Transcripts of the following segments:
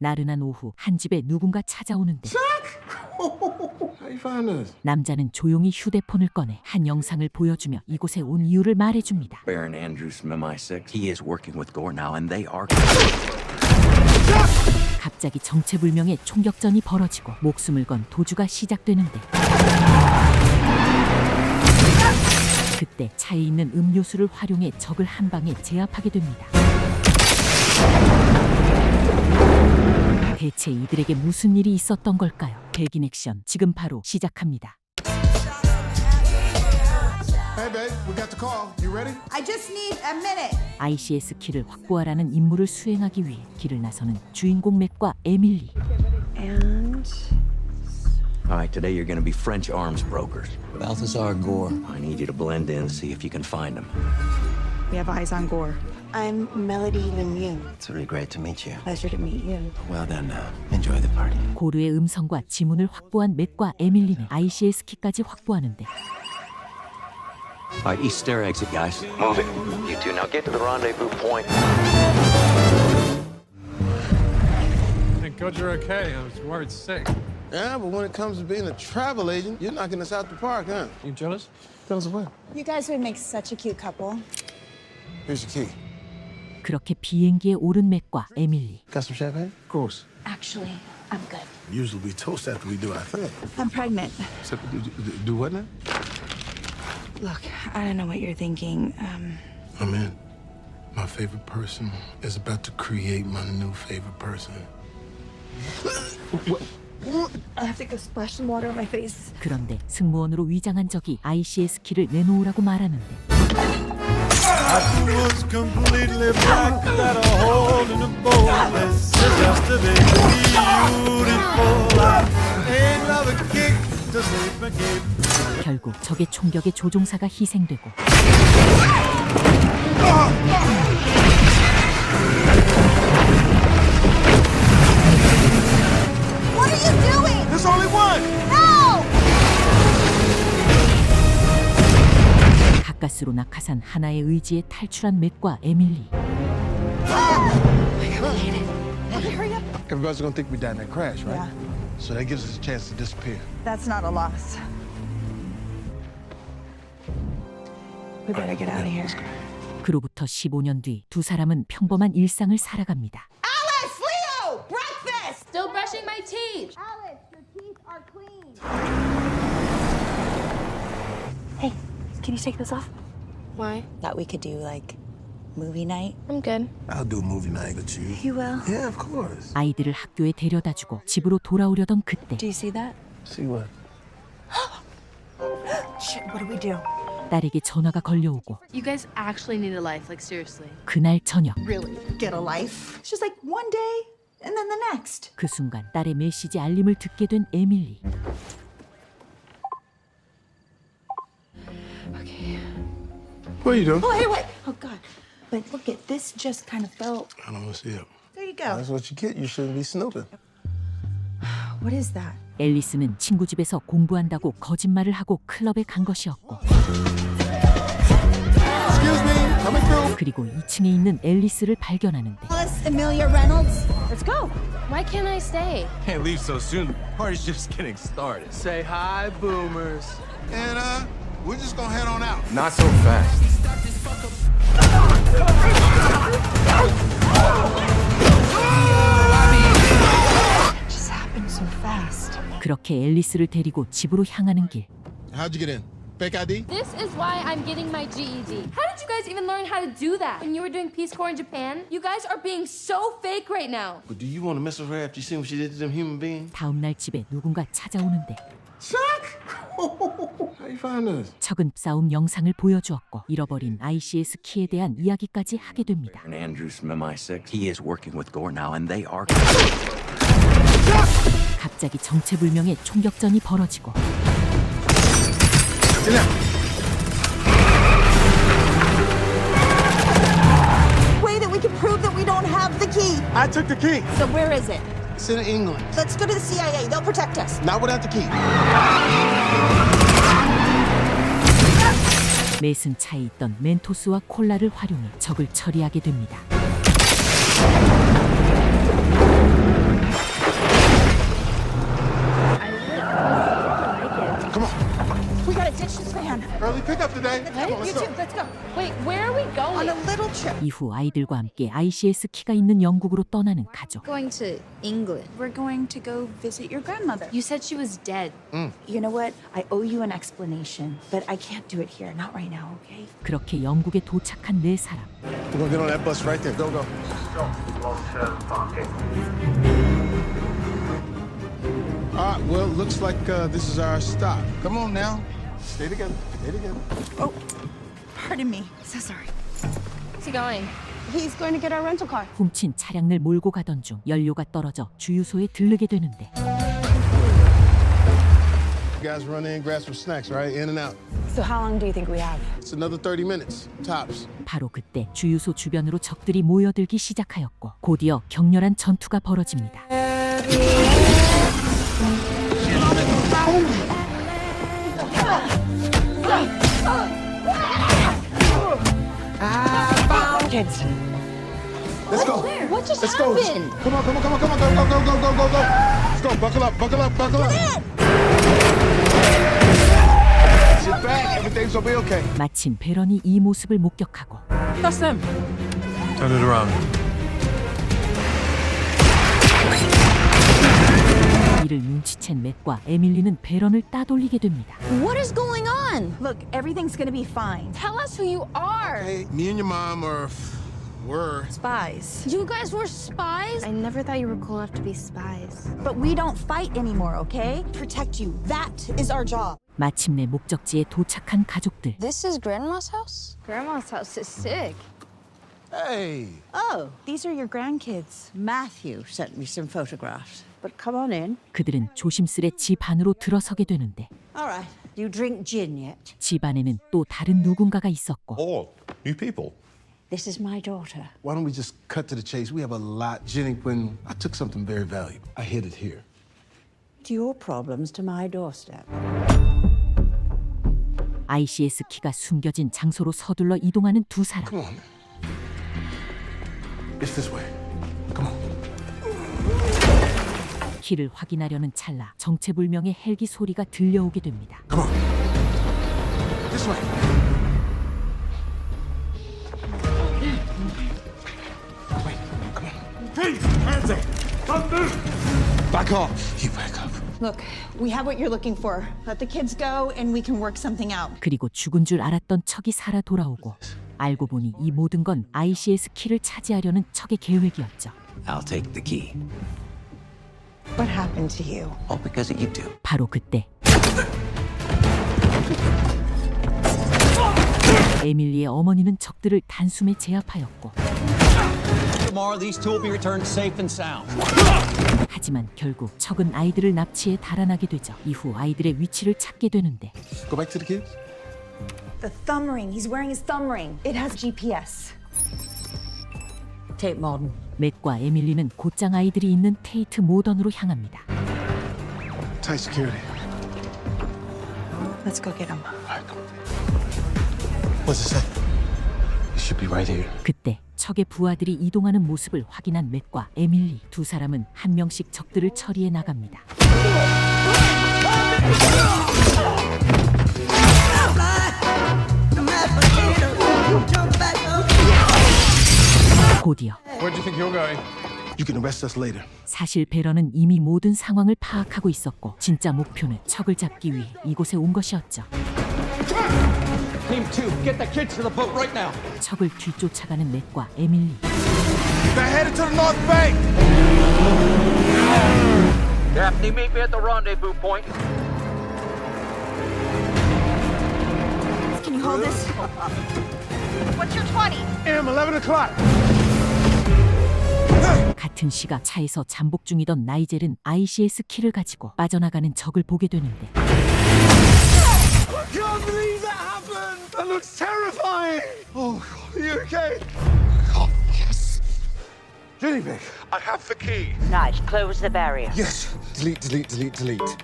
나른한 오후 한 집에 누군가 찾아오는데 How you find us? 남자는 조용히 휴대폰을 꺼내 한 영상을 보여주며 이곳에 온 이유를 말해줍니다. Baron Andrews from MI6. He is working with Gore now, and they are. 갑자기 정체불명의 총격전이 벌어지고 목숨을 건 도주가 시작되는데 그때 차에 있는 음료수를 활용해 적을 한 방에 제압하게 됩니다. 대체 이들에게 무슨 일이 있었던 걸까요? 백인 액션 지금 바로 시작합니다. Hey, babe, we got the call. You ready? I just need a minute. ICS 키를 확보하라는 임무를 수행하기 위해 길을 나서는 주인공 맥과 에밀리. And All right, today you're going to be French arms brokers. Balthazar Gore. I need you to blend in, see if you can find them. we have eyes on Gore. I'm Melody Lemieux. It's really great to meet you. Pleasure to meet you. Well then, enjoy the party. 고르의 음성과 지문을 확보한 맥과 에밀리는 ICS 키까지 확보하는데 All right, east stair exit, guys. Move it. You two now get to the rendezvous point. Thank God you're okay. I was worried sick. Yeah, but when it comes to being a travel agent, you're knocking us out the park, huh? You jealous? Tell us what. You guys would make such a cute couple. Here's your key. 그렇게 비행기에 오른 맥과 에밀리. Got some champagne? Of course. Actually, I'm good. Usually we toast after we do our thing. I'm pregnant. So, do what now? Look, I don't know what you're thinking. I'm in. My favorite person is about to create my new favorite person. I have to go splash some water on my face. 그런데 승무원으로 위장한 적이 ICS 키를 내놓으라고 말하는데 was completely black without a hole in the bowl. It's yesterday beautiful. I ain't another kick to sleep again. 결국 적의 총격에 조종사가 희생되고 What are you doing? There's only one! No! 가까스로 낙하산 하나의 의지에 탈출한 맥과 에밀리. Everybody's gonna think we died in that crash, right? Yeah. So that gives us a chance to disappear. That's not a loss. We better get out of here. 그로부터 15년 뒤 두 사람은 평범한 일상을 살아갑니다. Alice, Leo, breakfast. Still brushing my teeth. Alice, your teeth are clean. Hey, can you take this off? Why? Thought we could do like movie night. I'm good. I'll do a movie night with you. You will. Yeah, of course. 아이들을 학교에 데려다주고 집으로 돌아오려던 그때 Do you see that? See what? Shit, what do we do? 딸에게 전화가 걸려오고 You guys actually need a life, like seriously. 그날 저녁 Really? Get a life? It's just like one day and then the next. 그 순간 딸의 메시지 알림을 듣게 된 에밀리. What are you doing? Oh, hey, wait. Oh, God. But look at this just kind of felt. I don't want to see it. There you go. That's what you get. You shouldn't be snooping. What is that? 앨리스는 친구 집에서 공부한다고 거짓말을 하고 클럽에 간 것이었고 Excuse me, coming through. 그리고 2층에 있는 앨리스를 발견하는데 Alice Amelia Reynolds. Let's go. Why can't I stay? Can't leave so soon. The party's just getting started. Say hi, boomers. And we're just gonna head on out. Not so fast. Just happened so fast. 그렇게 앨리스를 데리고 집으로 향하는 길. How'd you get in? Fake ID? This is why I'm getting my GED. How did you guys even learn how to do that? When you were doing Peace Corps in Japan? You guys are being so fake right now. But do you want to mess with her after you seen what she did to them human beings? 다음 날 집에 누군가 찾아오는데 Chuck! How you find us? 척은 싸움 영상을 보여주었고 잃어버린 ICS 키에 대한 이야기까지 하게 됩니다. Baron Andrews from MI6. He is working with Gore now, and they are. 갑자기 정체불명의 총격전이 벌어지고 Get out. Way that we can prove that we don't have the key. I took the key. So where is it? It's in England. Let's go to the CIA. They'll protect us. Not without the key. 메슨 차에 있던 멘토스와 콜라를 활용해 적을 처리하게 됩니다. okay? You too. Let's go. Wait, where are we On going? a little trip. 이후 아이들과 함께 ICS 키가 있는 영국으로 떠나는 가족. Going to England. We're going to go visit your grandmother. You said she was dead. You know what? I owe you an explanation, but I can't do it here. Not right now, okay? 그렇게 영국에 도착한 네 사람. We're gonna get on that bus right there. Go, go. All right, well, looks like this is our stop. Come on now. Stay together. Stay together. Oh, pardon me. So sorry. Where's he going? He's going to get our rental car. 훔친 차량을 몰고 가던 중 연료가 떨어져 주유소에 들르게 되는데 You guys run in, grab some snacks, right? In and out. So how long do you think we have? It's another 30 minutes, tops. 바로 그때 주유소 주변으로 적들이 모여들기 시작하였고 곧이어 격렬한 전투가 벌어집니다. Kids. Let's go. What just Let's go. happened? Come on, come on, come on, come on. Go, go, go, go, go, go. Let's go. Buckle up, buckle up, buckle up. Sit back. Everything's gonna be okay. 마침 베런이 이 모습을 목격하고 That's them. Turn it around. 이를 눈치챈 맷과 에밀리는 베런을 따돌리게 됩니다. What is going on? Look, everything's gonna be fine. Tell us who you are. Hey, me and your mom were. Spies. You guys were spies? I never thought you were cool enough to be spies. But we don't fight anymore, okay? Protect you. That is our job. 마침내 목적지에 도착한 가족들. This is Grandma's house? Grandma's house is sick. Hey. Oh, these are your grandkids. Matthew sent me some photographs. But come on in. 그들은 조심스레 집 안으로 들어서게 되는데 All right. You drink gin yet? 집 안에는 또 다른 누군가가 있었고 Oh, new people. This is my daughter. Why don't we just cut to the chase? We have a lot. Jenny, when I took something very valuable, I hid it here. Your problems to my doorstep. ICS 키가 숨겨진 장소로 서둘러 이동하는 두 사람. Come on. It's this way. Come on. 키를 확인하려는 찰나 정체불명의 헬기 소리가 들려오게 됩니다. Come on. This way. Wait, come on. Hey, hands up! Don't move! Back off. You back up. Look, we have what you're looking for. Let the kids go and we can work something out. 그리고 죽은 줄 알았던 척이 살아 돌아오고 알고 보니 이 모든 건 ICS 키를 차지하려는 척의 계획이었죠. I'll take the key. What happened to you? All because of you two. 바로 그때 에밀리의 어머니는 적들을 단숨에 제압하였고 Tomorrow, these two will be returned safe and sound. 하지만 결국 적은 아이들을 납치해 달아나게 되죠. 이후 아이들의 위치를 찾게 되는데 Go back to the kids. The thumb ring. He's wearing his thumb ring. It has GPS. Tate Modern. 맷과 에밀리는 곧장 아이들이 있는 테이트 모던으로 향합니다. Tight security. Let's go get him. All right, come on. What's it say? It should be right here. 그때 적의 부하들이 이동하는 모습을 확인한 맷과 에밀리 두 사람은 한 명씩 적들을 처리해 나갑니다. 곧이어 Where do you think you're going? You can arrest us later. 사실 베런은 이미 모든 상황을 파악하고 있었고 진짜 목표는 적을 잡기 위해 이곳에 온 것이었죠. Team 2, get the kids to the boat right now. 적을 뒤쫓아가는 맷과 에밀리. They're headed to the north bank. Daphne, meet me at the rendezvous point. Can you hold this? What's your 20? M, 11 o'clock. 같은 시각 차에서 잠복 중이던 나이젤은 ICS 키를 가지고 빠져나가는 적을 보게 되는데 I can't believe that happened! That looks terrifying! Oh, God, are you okay? Oh, yes. Jenny, babe. I have the key. Nige, close the barrier. Yes. Delete, delete, delete, delete.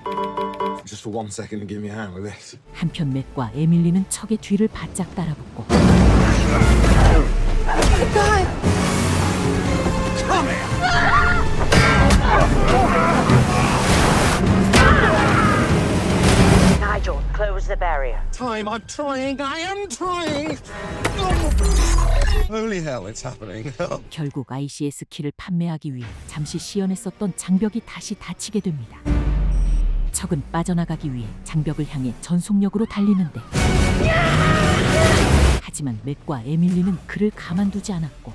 Just for 1 second and give me a hand with this. 한편 맷과 에밀리는 척의 뒤를 바짝 따라붙고 Nigel, close the barrier. area. Time, I'm trying, I am trying! Holy hell, it's happening. 결국 ICS 키를 판매하기 위해 잠시 시연했었던 장벽이 다시 닫히게 됩니다. 척은 빠져나가기 위해 장벽을 향해 전속력으로 달리는데 하지만 맥과 에밀리는 그를 가만두지 않았고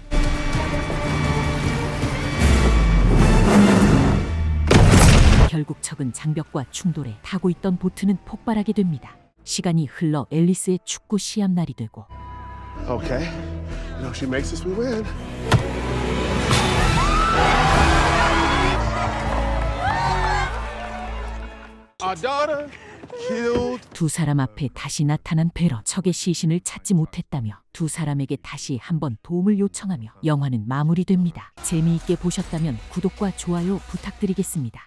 결국 척은 장벽과 충돌해 타고 있던 보트는 폭발하게 됩니다. 시간이 흘러 앨리스의 축구 시합 날이 되고 Okay. You know, she makes us, we win. Our daughter killed. 두 사람 앞에 다시 나타난 베러 척의 시신을 찾지 못했다며 두 사람에게 다시 한번 도움을 요청하며 영화는 마무리됩니다. 재미있게 보셨다면 구독과 좋아요 부탁드리겠습니다.